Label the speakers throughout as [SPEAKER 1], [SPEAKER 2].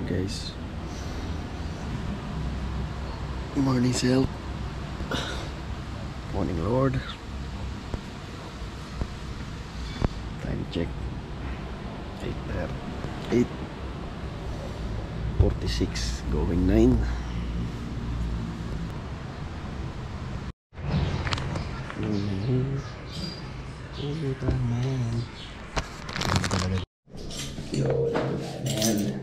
[SPEAKER 1] guys. Morning self. Morning Lord. Time check 8:46 going 9. Yo, man.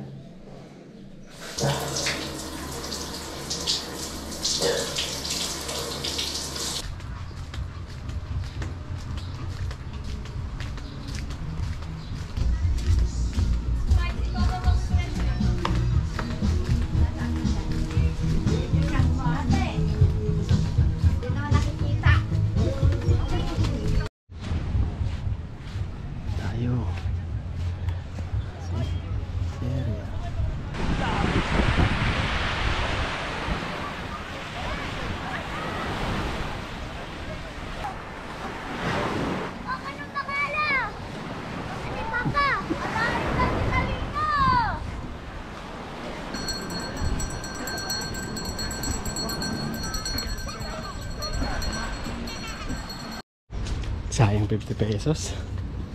[SPEAKER 1] Sayang 50 pesos.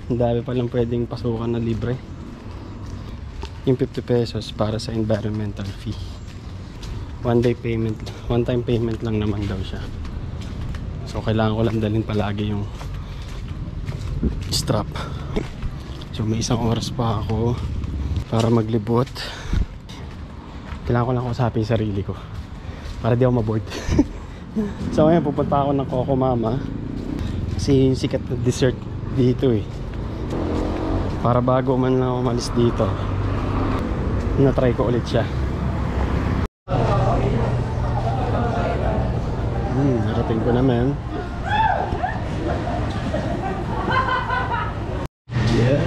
[SPEAKER 1] Ang dami palang pwedeng pasukan na libre. Yung 50 pesos para sa environmental fee. One time payment lang naman daw siya. So kailangan ko lang dalhin palagi yung strap. So may isang oras pa ako para maglibot. Kailangan ko lang kausapin yung sarili ko para di ako maboard. So ngayon pupunta ako ng Coco Mama kasi yung sikat na dessert dito eh. Para bago man lang umalis dito, na-try ko ulit siya. Narating ko naman. Yeah,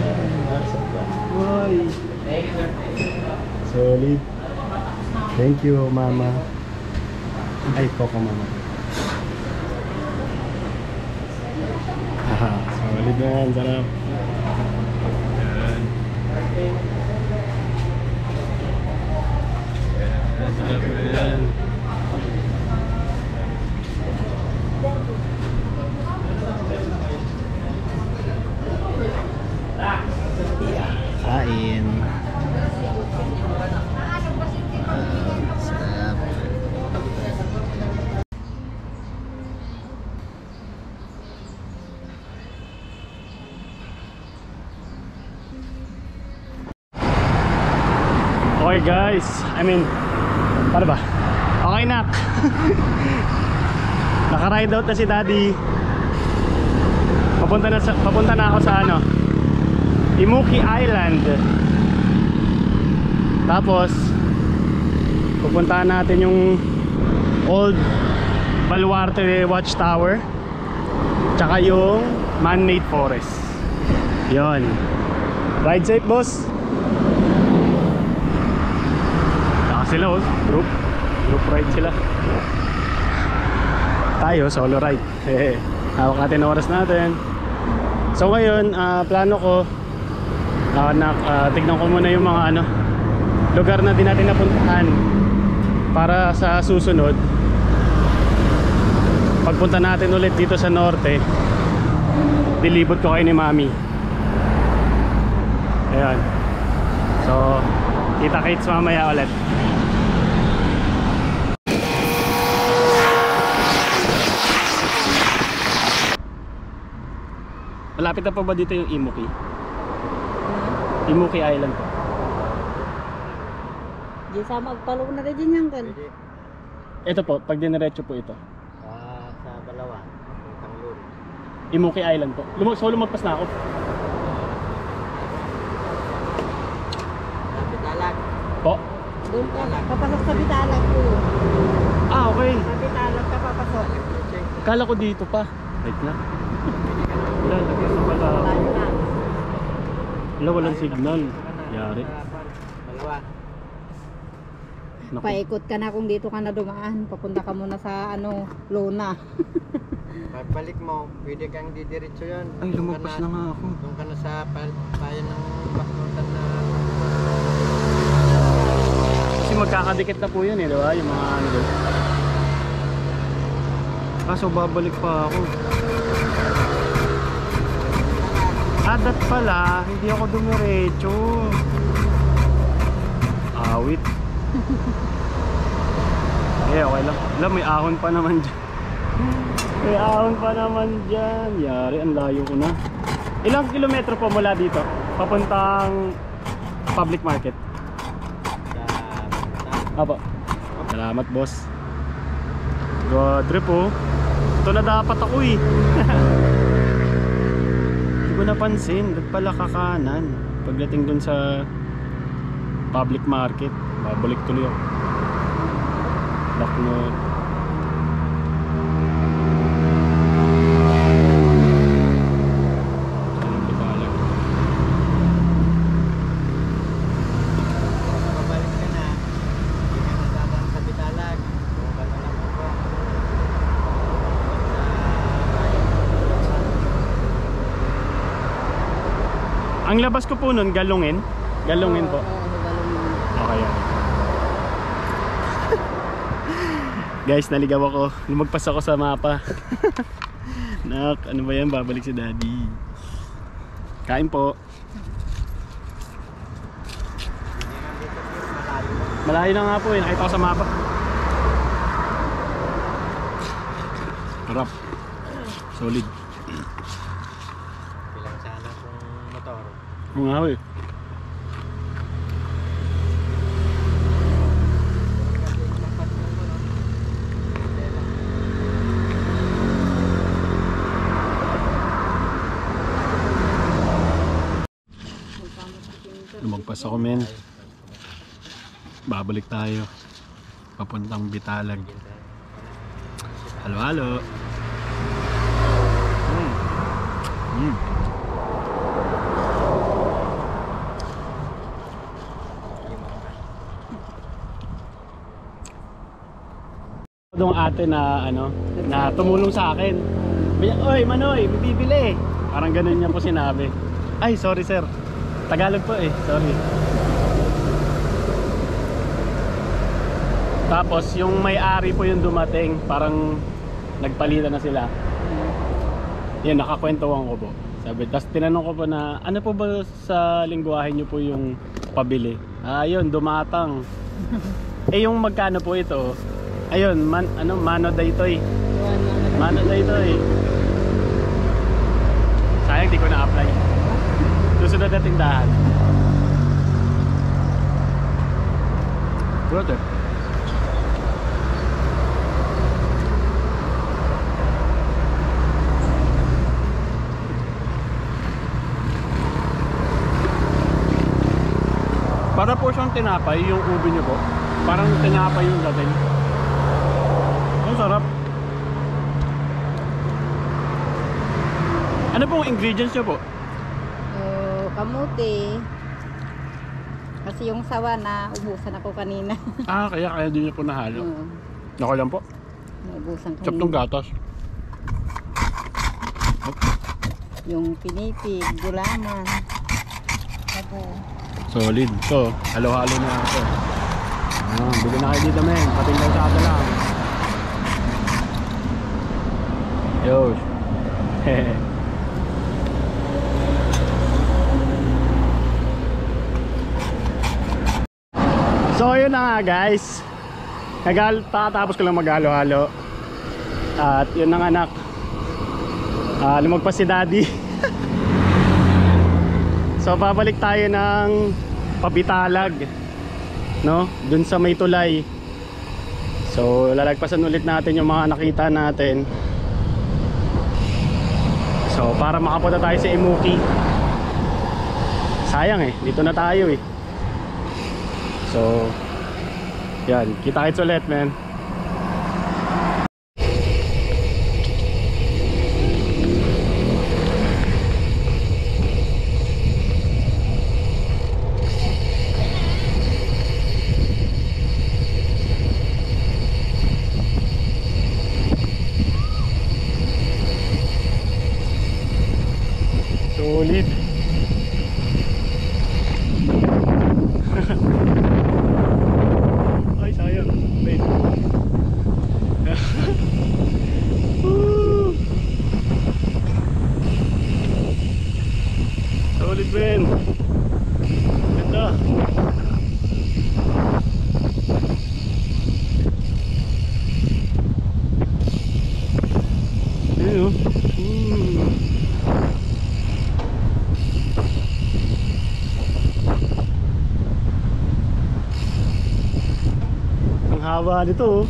[SPEAKER 1] solid. Thank you, Mama. Ay, Coco Mama. Haha, solid man, sarap. Sarap yan. Yeah, kain. Sarap. Okay guys, paano ba? Okay na. Naka-ride out na si Daddy. Papunta na ako sa Imuki Island. Tapos pupuntahan natin yung Old Baluarte Watchtower, tsaka yung Man-made forest. Yon. Ride safe, boss. Sila group ride sila. Tayo solo ride. Hawak natin ang oras natin. So ngayon plano ko tignan ko muna yung mga lugar na din natin napuntahan para sa susunod pagpunta natin ulit dito sa norte, dilibot ko kayo ni Mami. Ayan. So kita-kits mamaya ulit. Malapit na pa ba dito yung Imuki? Imuki Island po.
[SPEAKER 2] Di sa magpalo na rin yan kan.
[SPEAKER 1] Ito po, pag diniretso po ito.
[SPEAKER 3] Sa Balawan, Tanglur.
[SPEAKER 1] Imuki Island po. So lumagpas na ako.
[SPEAKER 3] Bitalag.
[SPEAKER 1] Po?
[SPEAKER 2] Doon ka, papasok sa Bitalag po.
[SPEAKER 1] Okay.
[SPEAKER 2] Sa Bitalag ka papasok.
[SPEAKER 1] Kala ko dito pa. Wait na. Wala, lagyan sa Balawan. Wala, walang signal. Yari.
[SPEAKER 3] Balawan.
[SPEAKER 2] Paikot ka na kung dito ka na dumaan. Papunta ka muna sa Lona.
[SPEAKER 3] Pagbalik mo, pwede kang didiretso yun.
[SPEAKER 1] Ay, lumagpas na nga ako.
[SPEAKER 3] Doon ka na sa payan ng Baknotan na
[SPEAKER 1] magkakadikit na po yun eh, di ba? Yung mga ano doon. Kaso babalik pa ako. Adat pala, hindi ako dumiretso. Awit. Eh, okay lang. Alam, may ahon pa naman dyan. May ahon pa naman dyan. Yari, ang layo ko na. Ilang kilometro po mula dito? Papuntang public market. Apa. Salamat, boss. God trip oh. Ito na dapat ako eh. Hindi ko napansin. Ba't pala kakanan? Pagdating dun sa public market, babalik tuloy ako. Baknod.
[SPEAKER 3] Pabalik ka na. Hindi ka nadadaan sa Bitalag. Buka na lang ako.
[SPEAKER 1] Ang labas ko po nun, Galungin. Galungin po.
[SPEAKER 2] Oo, Galungin.
[SPEAKER 1] Okay, okay. Guys, naligaw ako. Lumagpas ako sa mapa. Nak, ano ba yan? Babalik si daddy. Kain po. Malayo na nga po eh. Nakita ko sa mapa. Harap. Solid.
[SPEAKER 3] Bilang sana kung motor.
[SPEAKER 1] Oo nga eh. Lumagpas ako men. Babalik tayo papuntang Bitalag. Halo halo. Doong ate na ano na tumulong sa akin. Oy Manoy, may bibili. Parang ganun niya po sinabi. Ay sorry sir. Tagalog po eh, sorry. Tapos yung may-ari po yung dumating, parang nagpalitan na sila. Yan, nakakwentuhan ko po. Sabi, tapos tinanong ko po na, ano po ba sa lingwahe nyo po yung pabili? Ayun, dumatang. Eh yung magkano po ito? Ayun, mano daytoy. Mano daytoy. Sayang di ko na-apply. Susunod na tindahan. Brother. Para po siyang tinapay, yung ubi niyo po. Parang tinapay yung dating. Ang sarap. Ano pong ingredients niyo po?
[SPEAKER 2] Kamuti. Kasi yung sawa na ubusan ako kanina.
[SPEAKER 1] Kaya din niyo po nahalo.
[SPEAKER 2] Oo,
[SPEAKER 1] Ako lang po.
[SPEAKER 2] ubusan
[SPEAKER 1] Chop tong
[SPEAKER 2] kanina.
[SPEAKER 1] gatas.
[SPEAKER 2] Yung pinipig, gulaman. Ako.
[SPEAKER 1] Solid. So, halo-halo na ako. Bili na kayo dito men. Patinggal sa ato lang. Yos. Hehe. So yun na nga guys. Tatapos ko lang maghalo-halo. At yun na nga anak. Lumagpas si daddy. So babalik tayo ng Pabitalag, no? Dun sa may tulay. So lalagpasan ulit natin yung mga nakita natin. So para makapunta tayo sa Imuki. Sayang eh, dito na tayo eh. So yan, kita-kits ulit men. Solid. haba nito.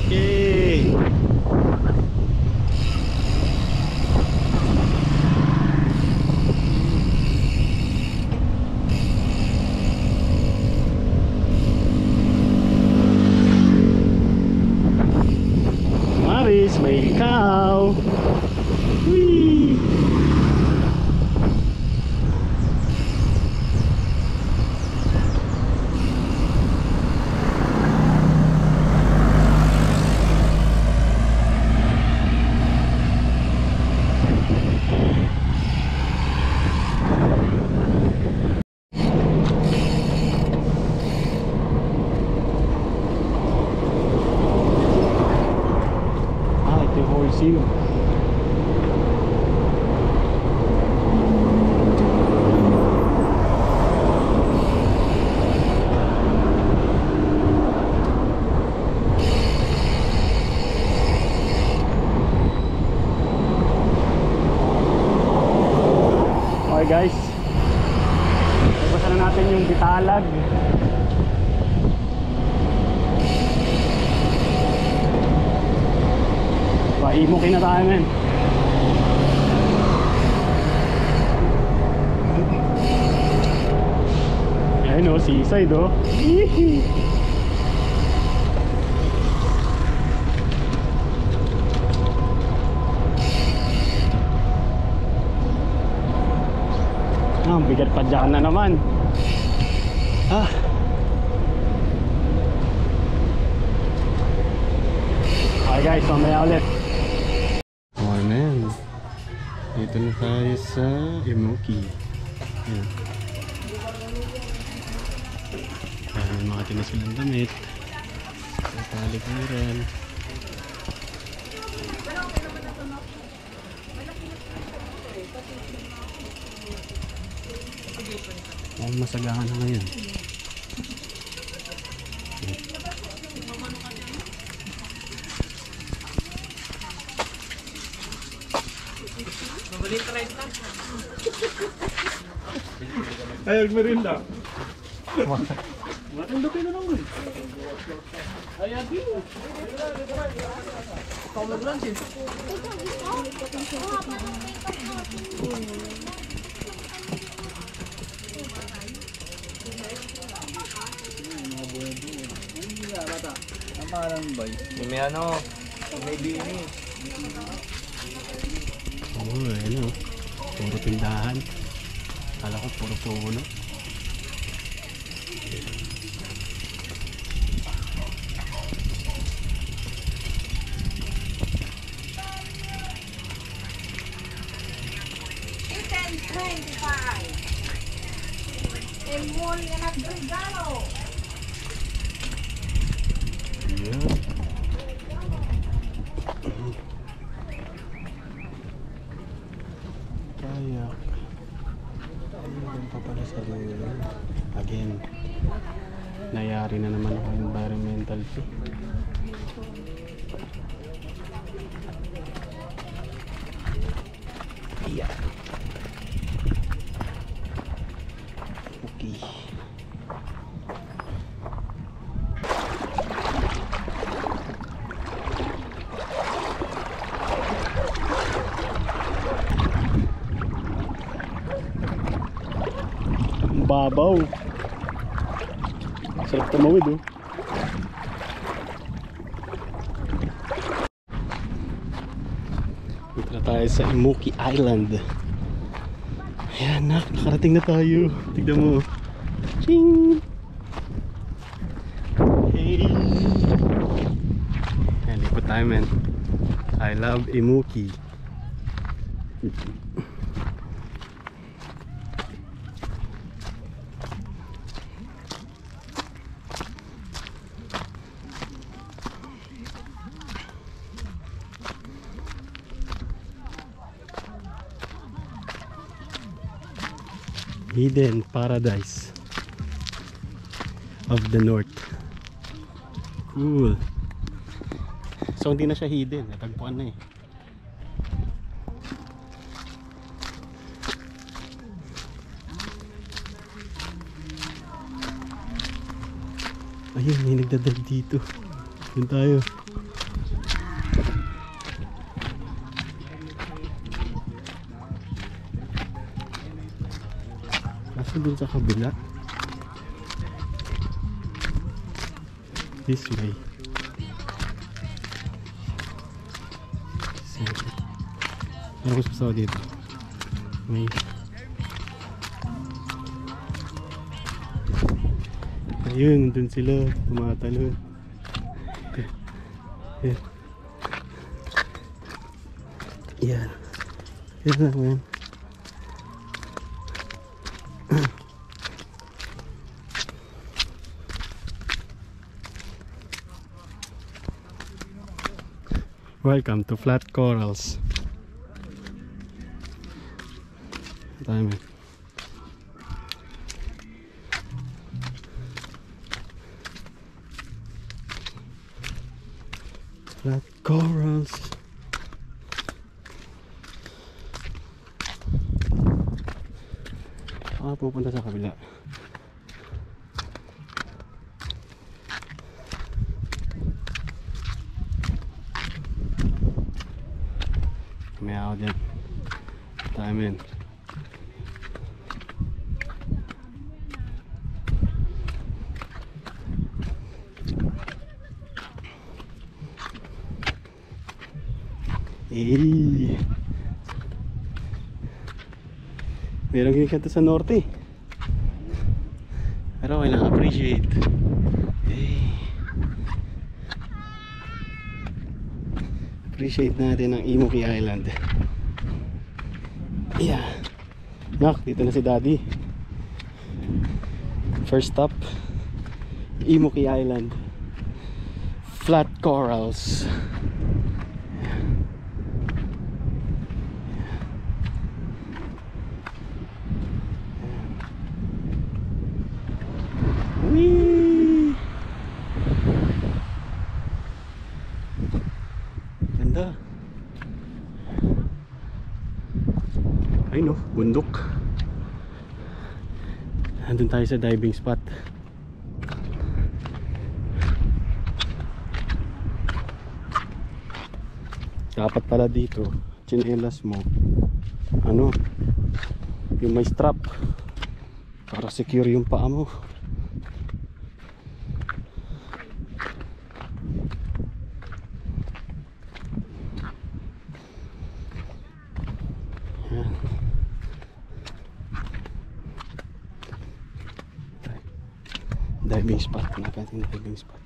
[SPEAKER 1] Okay. Maris, may ikaw. Whee! Ito yung Coliseum. Okay guys, tapos na natin yung Bitalag. Paimukin na tayo, men. Ayun o, seaside o. Ang bigat pa dyan na naman. Okay guys, mamaya ulit. Okay na yan. Dito na tayo sa Imuki. Ayan. May mga tinasilang damit. Sa paliguran. Ang masagahan na ngayon.
[SPEAKER 4] Ay, agmerinda. Matanda kayo na naman. Ay, adi. Ikaw mag-lunch eh. Ang parang bay. May ano, may bini.
[SPEAKER 1] Oo, ayun o. Puro tindahan. Kala ko puro puno. Yeah. Kayak. Ayun pa pala sa dulo. Again, nayari na naman ako environmental fee. Yeah. Okay. Babaw. Sarap tumawid oh. Dito na tayo sa Imuki Island. Ayan nak, nakarating na tayo. Tignan mo. Ching! Hey! Ayan, lipot tayo men. I love Imuki. Hidden Paradise of the North. Cool. So hindi na siya hidden, natagpuan na eh. Ayun, may nagdadrive dito. Doon tayo. Nasa dun sa kabila. This way. Ano gusto sa dito? May ayun, dun sila tumatalon. Yan. Yan naman. Welcome to Flat Corals. Dami. Flat Corals. Pupunta sa kabila. May ako dyan. Dami. Meron ganyan kanto sa norte. Pero okay lang, appreciate. Appreciate natin ang Imoki Island. Yeah. Nak, dito na si Daddy. First stop, Imoki Island. Flat Corals. Whee! Ganda. Ay no, bundok. Nandun tayo sa diving spot. Dapat pala dito, tsinelas mo, ano, yung may strap para secure yung paa mo. Diving spot, natin diving spot.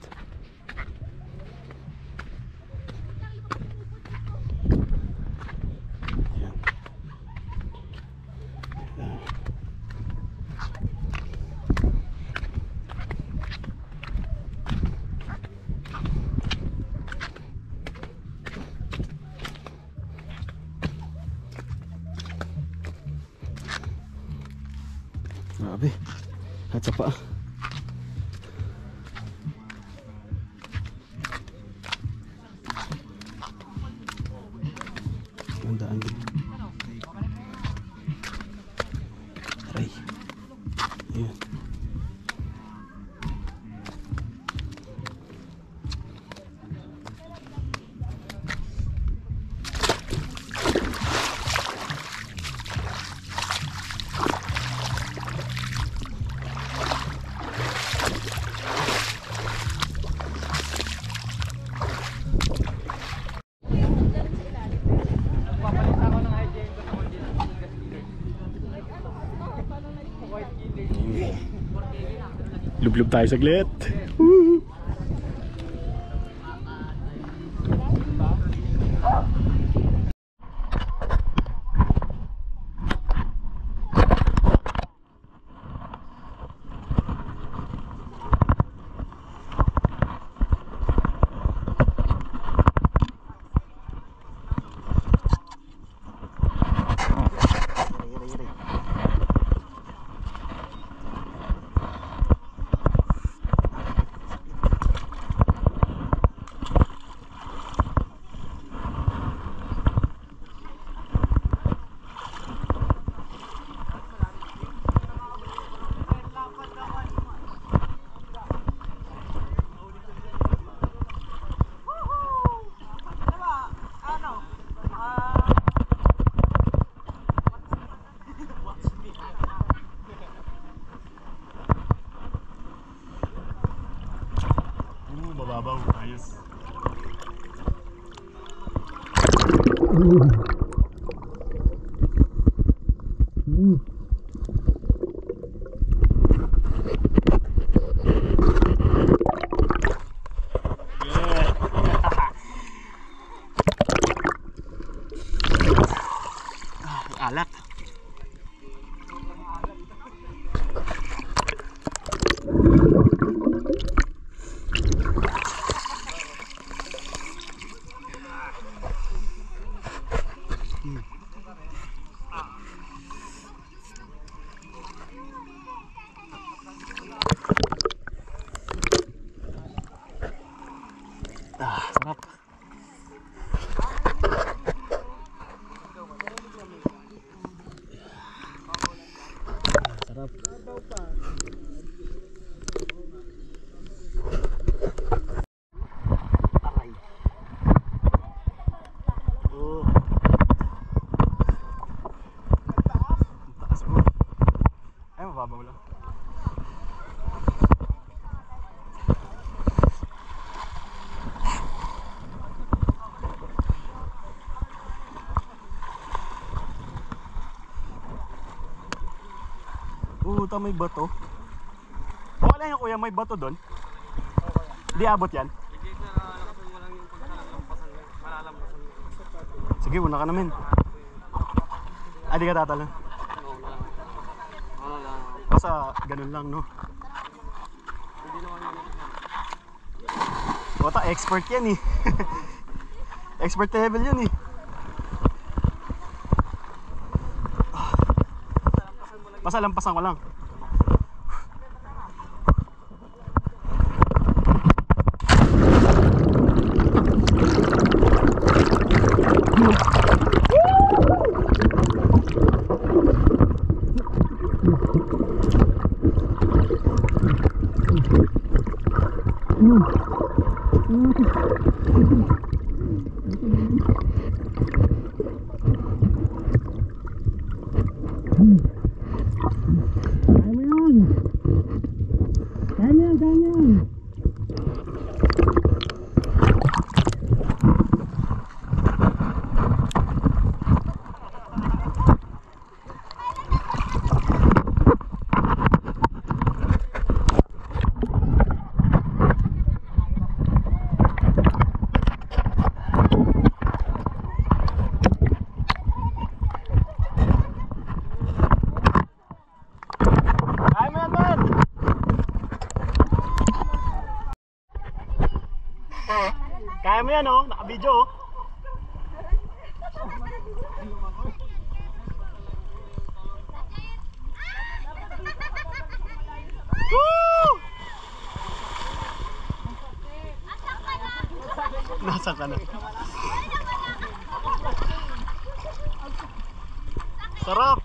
[SPEAKER 1] Grabe, at sa paa. Ang daan din. Aray. Ayan. Lublub tayo saglit. Woo! Alat. Sarap. Sarap. Aray. Oh. Ang taas mo. Ay, mababaw lang. Puta, may bato. Okay lang yung kuya, may bato doon. Di abot yan. Sige, una ka namin. Ah, di ka tatalon. Basta ganun lang, no? Puta, expert yan eh. Expert level yan eh. Basta lampasan ko lang. Kaya mo yan, oh, naka-video, oh. Woo! Nasaan ka na? Sarap!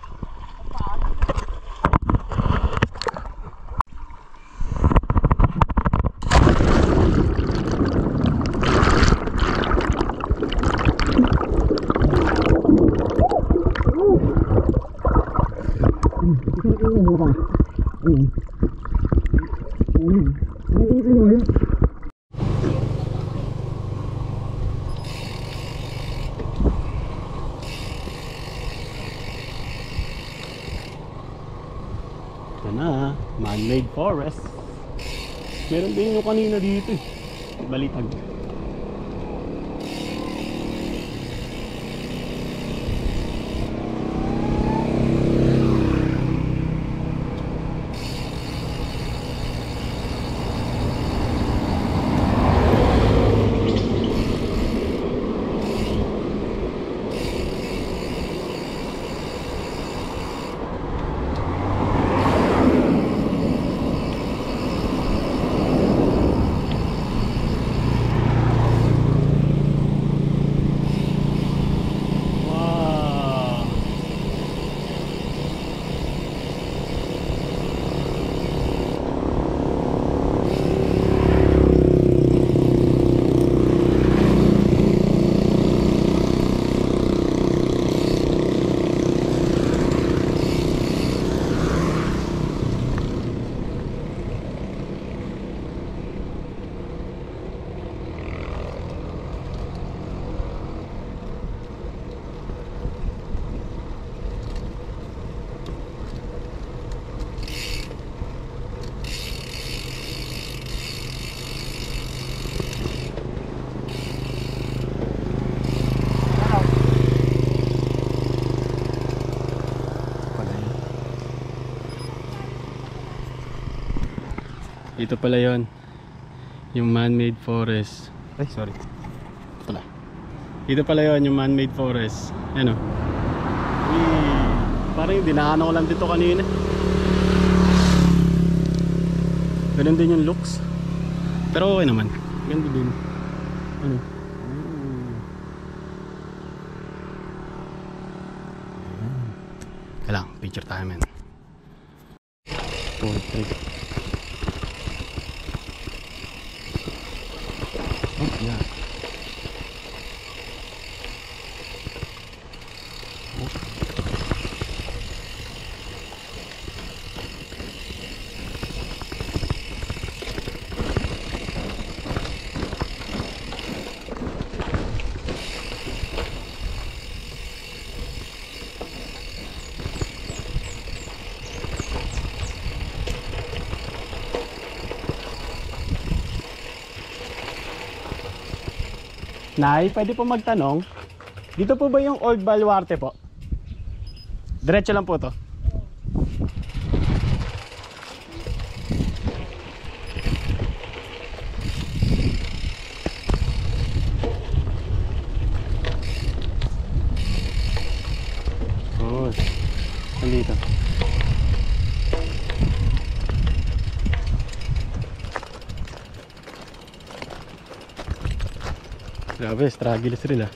[SPEAKER 1] Ito na, man-made forest. Meron din yung kanina dito eh. Balitag. Ito pala yon, yung man-made forest. Ay, sorry. Ito pala. Ito pala yon, yung man-made forest. Ano? Parang yung dinaanan ko lang dito kanina. Ganun din yung looks. Pero okay naman. Ganda din. Ano? Kailang, picture tayo men. Portrait. Oh, yeah. Nay, pwede po magtanong. Dito po ba yung Old Baluarte po? Diretso lang po to. Oh, nandito. Grabe, struggle sila.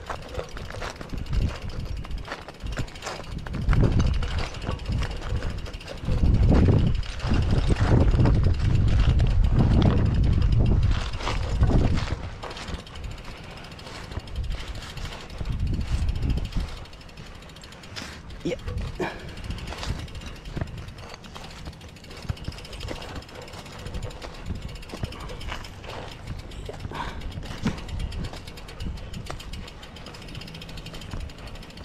[SPEAKER 1] Yeah.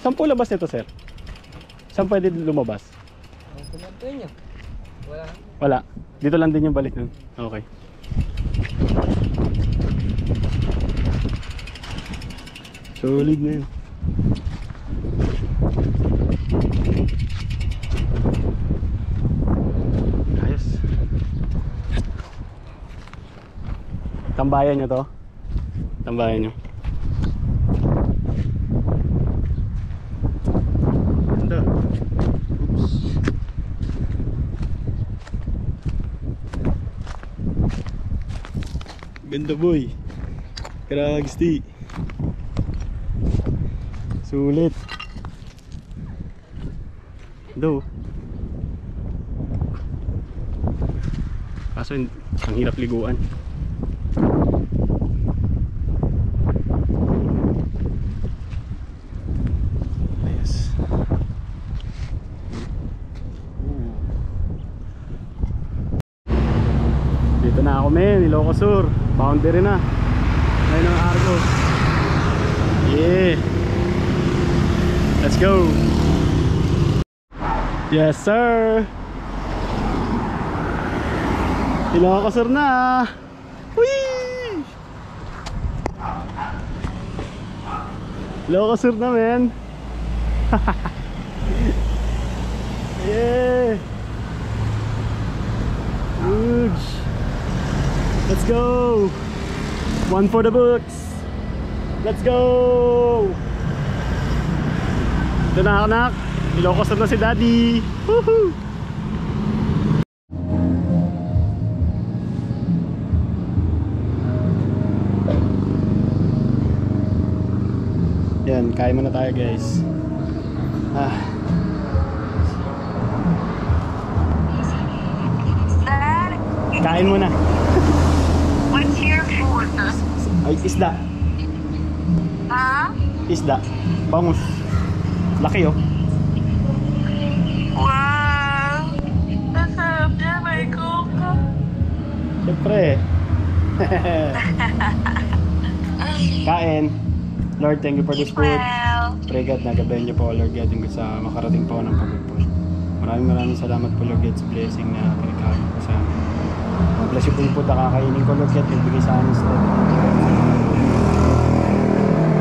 [SPEAKER 1] Saan po labas nito, sir? Saan pwede lumabas?
[SPEAKER 3] Wala.
[SPEAKER 1] Wala. Dito lang din yung balik nun. Okay. Solid na yun. Ayos. Tambayan nyo to? Tambayan nyo. Ganda. Oops. Ganda boy. Kragsti. Sulit. Do. Kaso ang hirap liguan. Ayos. Dito na ako men, Ilocos Sur. Boundary na. Ngayon ang Argos. Yeah. Let's go. Yes sir. Ilocos Sur na. Whee! Ilocos Sur na men. Yeah. Huge. Let's go. One for the books. Let's go. Ito na anak. Ilocos na si daddy. Woohoo. Yan, kain muna tayo guys. Kain muna.
[SPEAKER 5] What's your food?
[SPEAKER 1] Ay, isda.
[SPEAKER 5] Huh?
[SPEAKER 1] Isda. Bangus. Laki oh.
[SPEAKER 5] Wow! Nasarap niya, may coco.
[SPEAKER 1] Siyempre. Kain. Lord, thank you for this food.
[SPEAKER 5] Well,
[SPEAKER 1] Pray God, nagabayan niyo po Lord God hanggang sa makarating po ng pagpupun. Maraming salamat po Lord God sa blessing na pinagkakaroon po sa amin. Bless you po yung food na kakainin ko Lord God, ibigay sa amin sa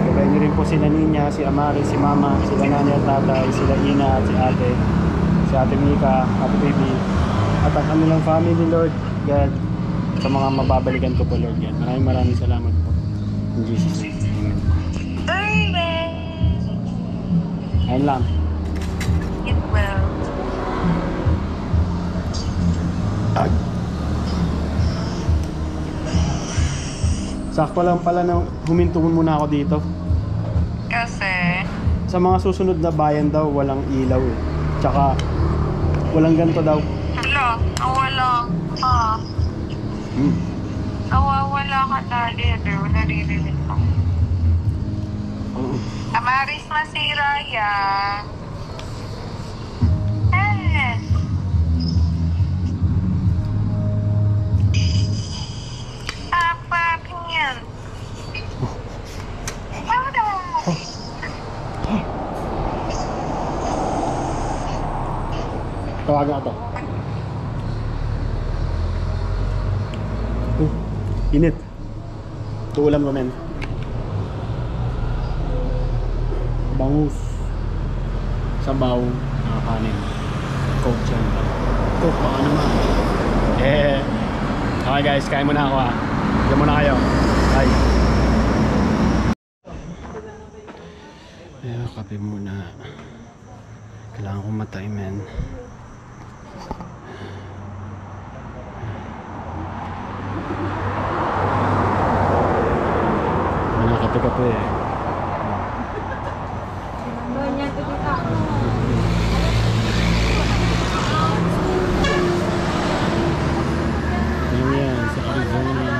[SPEAKER 1] gabayan niyo rin po sila Ninya, si Amari, si Mama, sila Nanay at Tatay, sila Ina at si Ate Mika, Ate Baby, at ang kanilang family Lord God. Sa mga mababalikan ko po, Lord yan. Maraming salamat po. In Jesus' name. Amen. Ayun lang.
[SPEAKER 5] Get well.
[SPEAKER 1] Sakto lang pala na huminto muna ako dito.
[SPEAKER 5] Kasi,
[SPEAKER 1] Sa mga susunod na bayan daw, walang ilaw eh. Tsaka, walang ganito daw.
[SPEAKER 5] hala, nawala ka. Nawawala ka dali, pero naririnig ko. Amaris masira yan. Eh. Apa yan?
[SPEAKER 1] Tawagan ako to. Init. Tuulam ko, men. Bangus. Sabaw. Nakakanin. Coke yan. Coke, baka naman. Okay guys, kain muna ako ha. Diyan muna kayo. Bye. Kape muna. Kailangan kong matay, men. Kape-kape eh. Ano yan? Sa Arizona.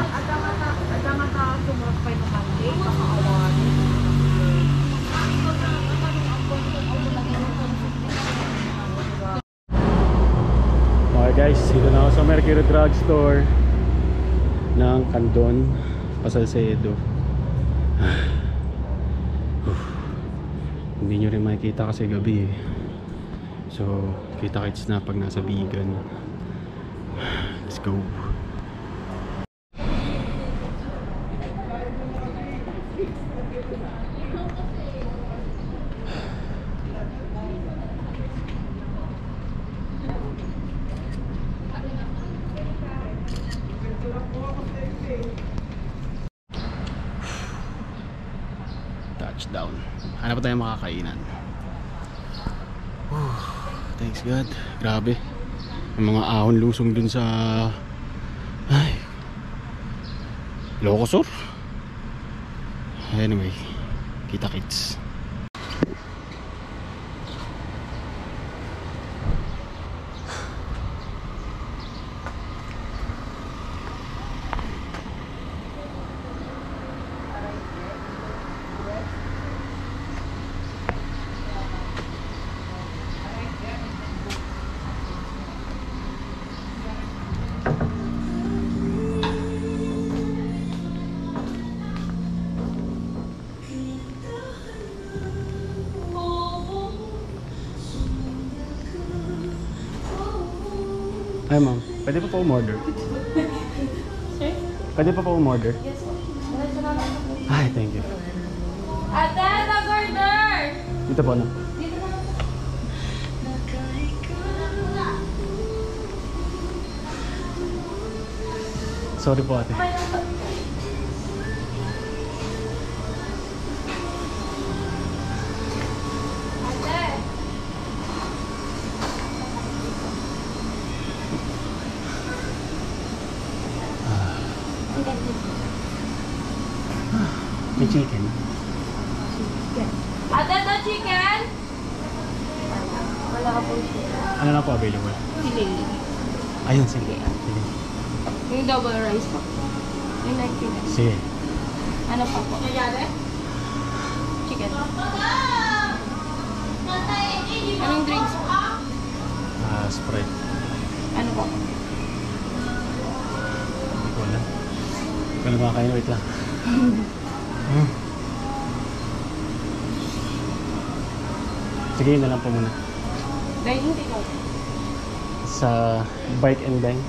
[SPEAKER 1] Okay guys, dito na ako sa Mercury Drugstore ng Candon, Pasalcedo. Hindi nyo rin makikita kasi gabi eh. So kita-kits na pag nasa Bigan. Let's go. Touchdown. Hanap pa tayong makakainan. Thanks God. Grabe. May mga ahon lusong dun sa Locosur. Anyway, kita kits. Ay ma'am, pwede pa umorder? Sir? Pwede pa umorder? Yes, ay, thank you.
[SPEAKER 6] Ate, nag-order!
[SPEAKER 1] Dito po na.
[SPEAKER 6] Dito na.
[SPEAKER 1] Sorry po ate. May chicken.
[SPEAKER 6] Ate, the chicken? Wala ka po siya.
[SPEAKER 1] Ano na po available?
[SPEAKER 6] Sili.
[SPEAKER 1] Ayun, sige. Sige.
[SPEAKER 6] Yung double rice po. Yung 99.
[SPEAKER 1] Sige.
[SPEAKER 6] Ano pa po? Chicken. Anong drinks po?
[SPEAKER 1] Sprite.
[SPEAKER 6] Ano po?
[SPEAKER 1] Hindi ko alam. Hindi ko na makakain. Wait lang. Sige, yun na lang po muna.
[SPEAKER 6] Dahil hindi ko.
[SPEAKER 1] Sa Bike and Bang.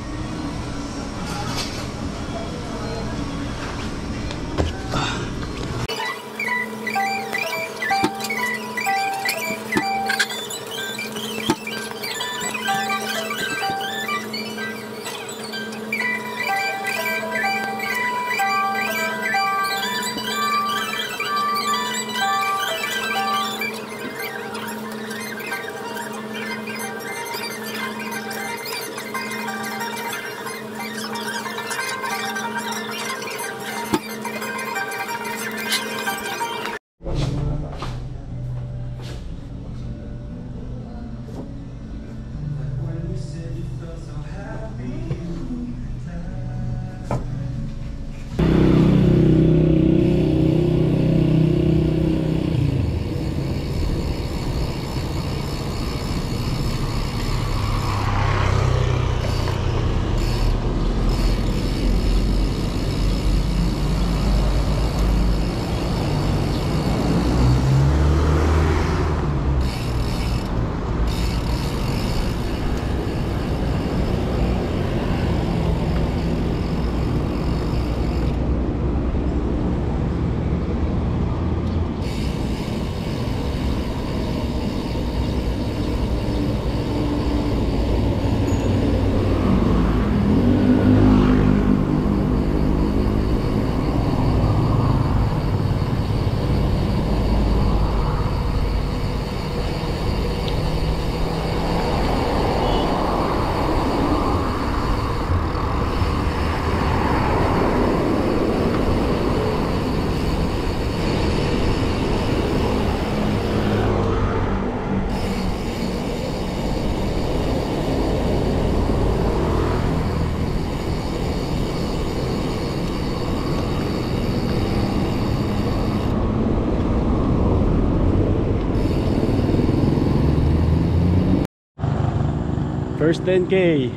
[SPEAKER 1] First 10K.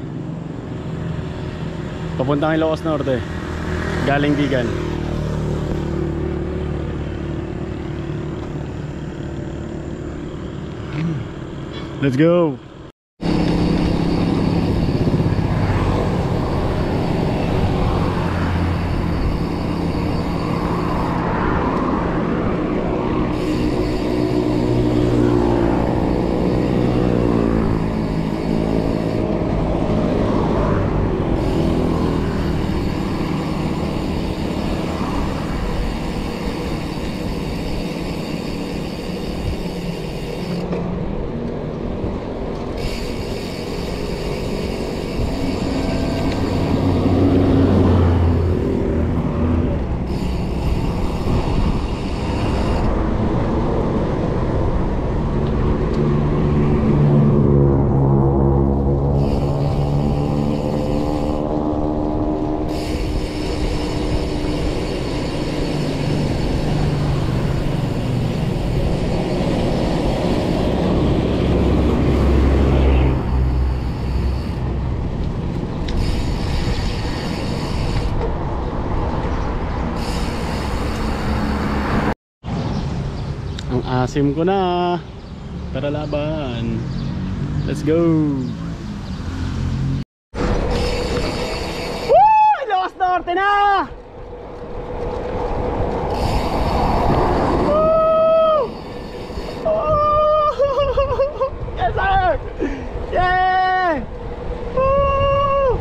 [SPEAKER 1] Papuntang Ilocos Norte. Galing Bigan. Let's go. Ang asim ko na. Tara laban. Let's go. Woo! Ilocos Norte na! Woo! Woo! Yes sir! Yeah! Woo!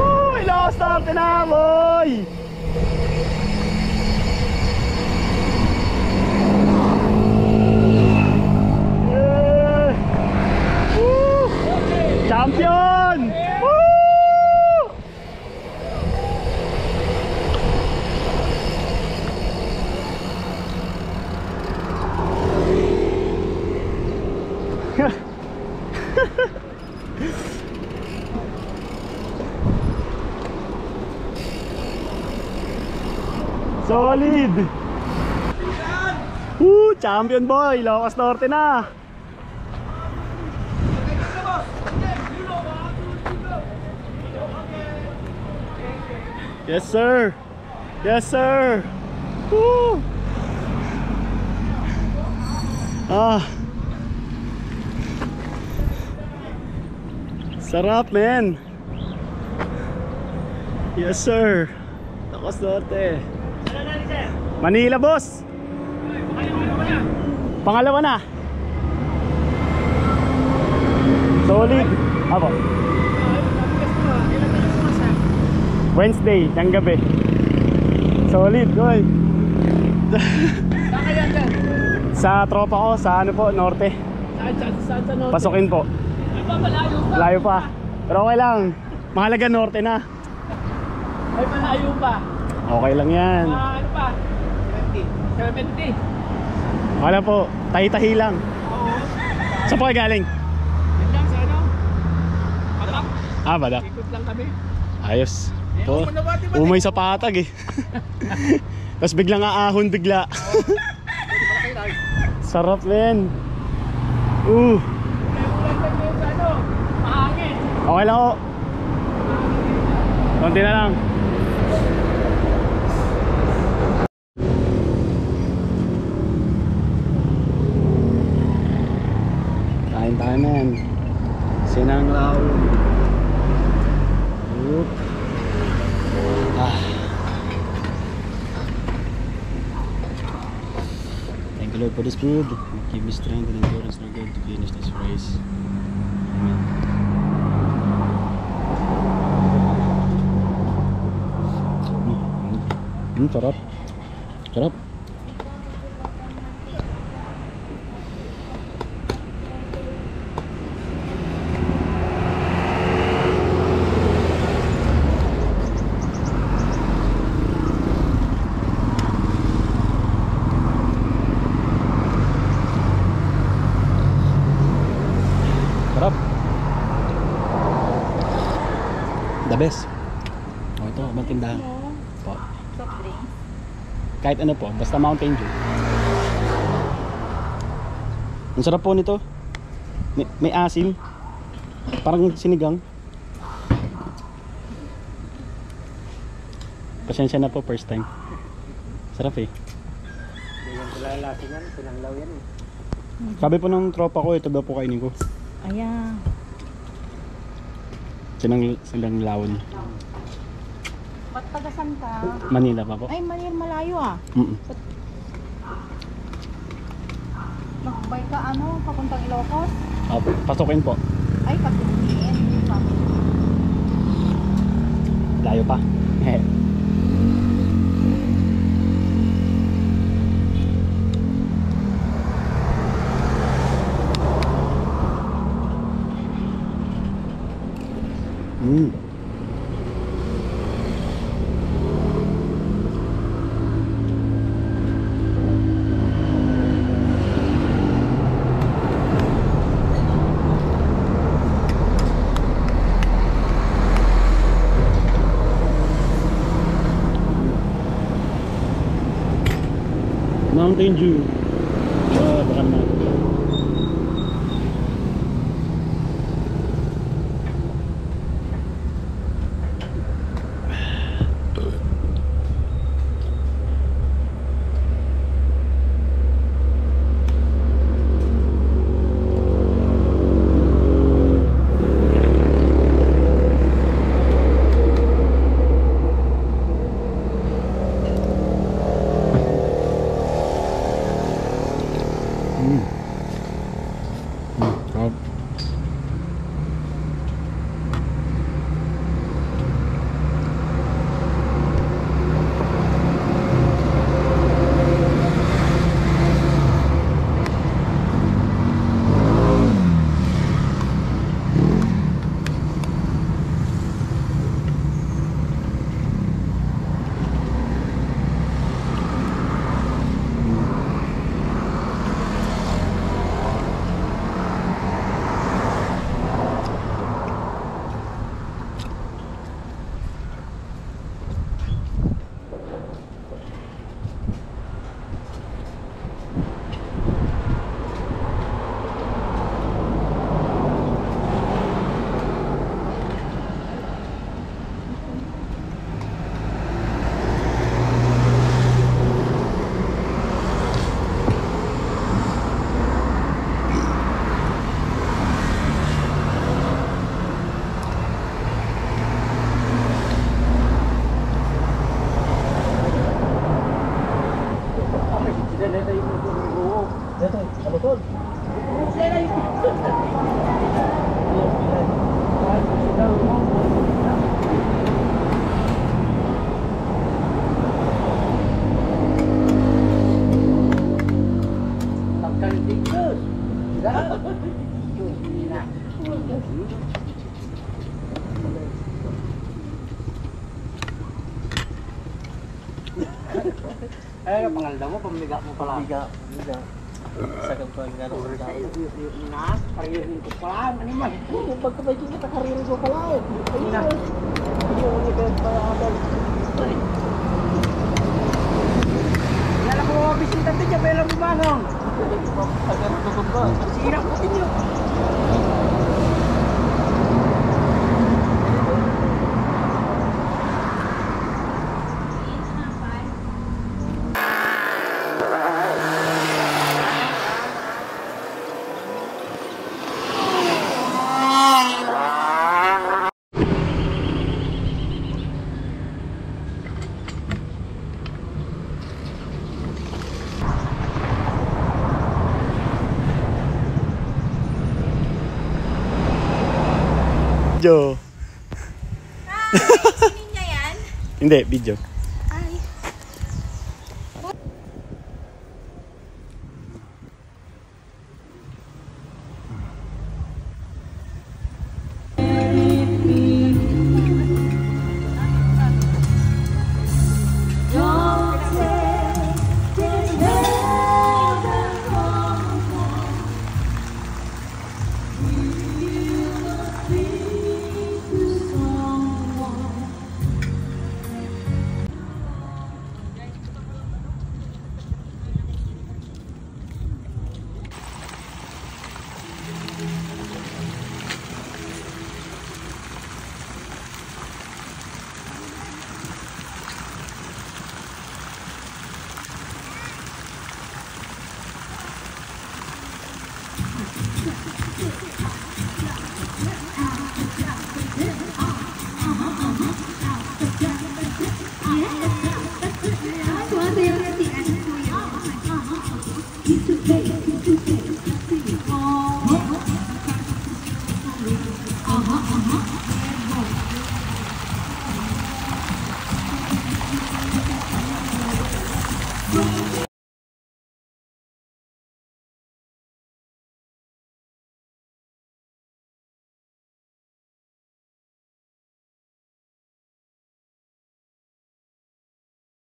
[SPEAKER 1] Woo! Ilocos Norte na boy! Champion! Woo! Solid! Woo! Champion boy! Ilocos Norte na! Yes sir! Yes sir! Woo! Ah! Sarap man! Yes sir! Ilocos Norte! Manila boss! Pangalawa na! Solid! Apo! Wednesday, ng gabi. Solid, boy. Sa tropa ko, sa ano po, norte.
[SPEAKER 4] Saan sa norte?
[SPEAKER 1] Pasukin po.
[SPEAKER 4] Malayo pa.
[SPEAKER 1] Layo pa. Pero okay lang. Mahalaga norte na.
[SPEAKER 4] Ay, malayo pa.
[SPEAKER 1] Okay lang yan.
[SPEAKER 4] Ano pa? 70.
[SPEAKER 1] Wala po, tahi-tahi lang.
[SPEAKER 4] Oo.
[SPEAKER 1] Saan po kayo galing?
[SPEAKER 4] Yan lang sa ano? Patak.
[SPEAKER 1] Ah, Badak.
[SPEAKER 4] Ikot lang kami.
[SPEAKER 1] Ayos. Ito, umay sa patag eh. Tapos biglang aahon bigla. Sarap men.
[SPEAKER 4] May ulan tayo sa ano? Mahangin.
[SPEAKER 1] Okay lang ho. Konti na lang. Kain tayo men. Sinang lao. Oop. Ah. Thank you Lord for this food. Give me strength and endurance, Lord God, to finish this race. Amen. Sarap. Sarap. Sarap. The best. Oh, ito, abang tindahan. Po.
[SPEAKER 2] Soft drinks.
[SPEAKER 1] Kahit ano po, basta Mountain Dew. Ang sarap po nito. May asim. Parang sinigang. Pasensya na po, first time. Sarap eh.
[SPEAKER 3] Hindi yan pala lasin yan, pinanglaw yan eh.
[SPEAKER 1] Sabi po ng tropa ko, ito daw po kainin ko.
[SPEAKER 2] Ayan.
[SPEAKER 1] Silang lawon.
[SPEAKER 2] Ba't tagasan ka?
[SPEAKER 1] Manila pa po.
[SPEAKER 2] Ay, malayo ah. Nakbay ka papuntang Ilocos?
[SPEAKER 1] Pasukin po.
[SPEAKER 2] Ay, pagkuliin.
[SPEAKER 1] Layo pa. Mountain Dew. Baka naman.
[SPEAKER 3] Ay, pangalda mo, pamiga mo pala. Pamiga. Sagam ko ang gano'n. Yung na, paririn ko pala. Ano man? Yung pagkabayin kita, karirin ko pala. Ayun na. Yung ulit pa abal. Yan ako mga bisita din niya, belang bumangon. Sira ko din yun.
[SPEAKER 1] Video.
[SPEAKER 6] Ninja yan?
[SPEAKER 1] Hindi, video.
[SPEAKER 6] Ay.